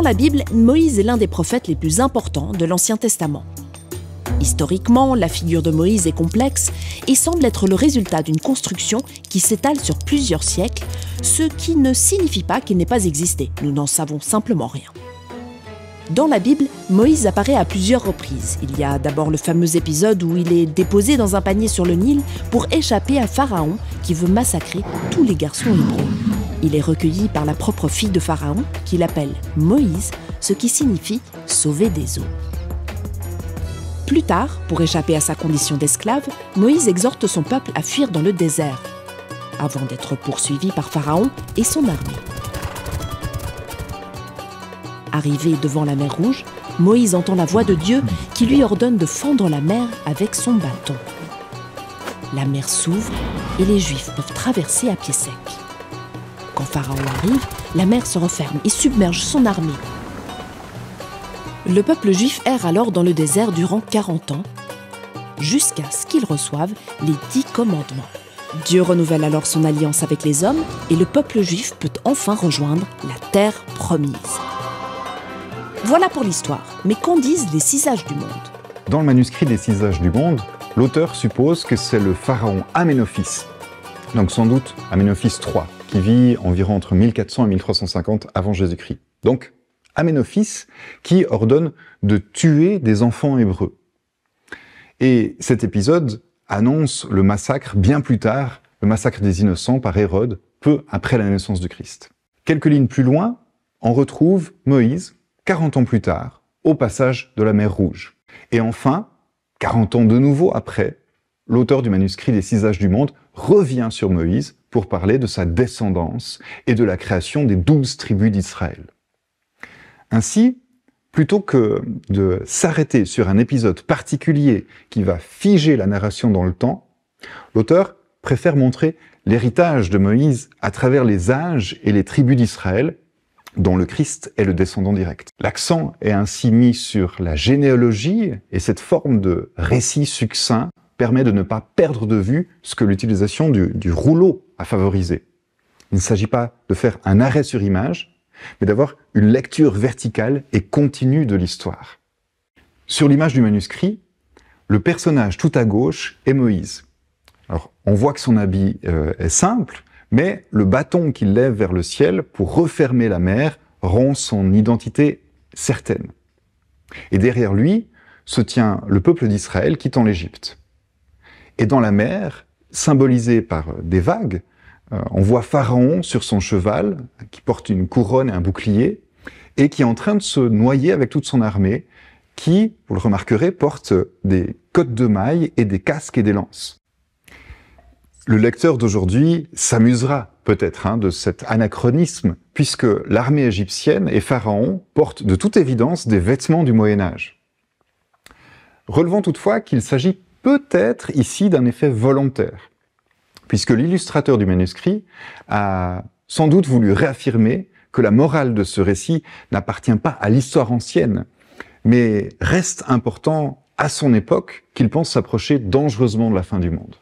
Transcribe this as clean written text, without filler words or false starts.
la Bible, Moïse est l'un des prophètes les plus importants de l'Ancien Testament. Historiquement, la figure de Moïse est complexe et semble être le résultat d'une construction qui s'étale sur plusieurs siècles, ce qui ne signifie pas qu'il n'ait pas existé. Nous n'en savons simplement rien. Dans la Bible, Moïse apparaît à plusieurs reprises. Il y a d'abord le fameux épisode où il est déposé dans un panier sur le Nil pour échapper à Pharaon qui veut massacrer tous les garçons hébreux. Il est recueilli par la propre fille de Pharaon qui l'appelle Moïse, ce qui signifie « sauver des eaux ». Plus tard, pour échapper à sa condition d'esclave, Moïse exhorte son peuple à fuir dans le désert, avant d'être poursuivi par Pharaon et son armée. Arrivé devant la mer Rouge, Moïse entend la voix de Dieu qui lui ordonne de fendre la mer avec son bâton. La mer s'ouvre et les Juifs peuvent traverser à pied sec. Quand Pharaon arrive, la mer se referme et submerge son armée. Le peuple juif erre alors dans le désert durant 40 ans, jusqu'à ce qu'ils reçoivent les 10 commandements. Dieu renouvelle alors son alliance avec les hommes et le peuple juif peut enfin rejoindre la terre promise. Voilà pour l'histoire, mais qu'en disent les 6 âges du monde ? Dans le manuscrit des 6 âges du monde, l'auteur suppose que c'est le pharaon Aménophis, donc sans doute Aménophis III, qui vit environ entre 1400 et 1350 avant Jésus-Christ. Donc, Aménophis qui ordonne de tuer des enfants hébreux. Et cet épisode annonce le massacre bien plus tard, le massacre des innocents par Hérode, peu après la naissance du Christ. Quelques lignes plus loin, on retrouve Moïse, 40 ans plus tard, au passage de la mer Rouge. Et enfin, 40 ans de nouveau après, l'auteur du manuscrit des 6 âges du monde revient sur Moïse pour parler de sa descendance et de la création des 12 tribus d'Israël. Ainsi, plutôt que de s'arrêter sur un épisode particulier qui va figer la narration dans le temps, l'auteur préfère montrer l'héritage de Moïse à travers les âges et les tribus d'Israël, dont le Christ est le descendant direct. L'accent est ainsi mis sur la généalogie et cette forme de récit succinct permet de ne pas perdre de vue ce que l'utilisation du rouleau a favorisé. Il ne s'agit pas de faire un arrêt sur image, mais d'avoir une lecture verticale et continue de l'histoire. Sur l'image du manuscrit, le personnage tout à gauche est Moïse. Alors, on voit que son habit est simple, mais le bâton qu'il lève vers le ciel pour refermer la mer rend son identité certaine. Et derrière lui se tient le peuple d'Israël quittant l'Égypte. Et dans la mer, symbolisée par des vagues, on voit Pharaon sur son cheval, qui porte une couronne et un bouclier, et qui est en train de se noyer avec toute son armée, qui, vous le remarquerez, porte des cottes de mailles et des casques et des lances. Le lecteur d'aujourd'hui s'amusera peut-être de cet anachronisme, puisque l'armée égyptienne et Pharaon portent de toute évidence des vêtements du Moyen-Âge. Relevons toutefois qu'il s'agit peut-être ici d'un effet volontaire, puisque l'illustrateur du manuscrit a sans doute voulu réaffirmer que la morale de ce récit n'appartient pas à l'histoire ancienne, mais reste important à son époque qu'il pense s'approcher dangereusement de la fin du monde.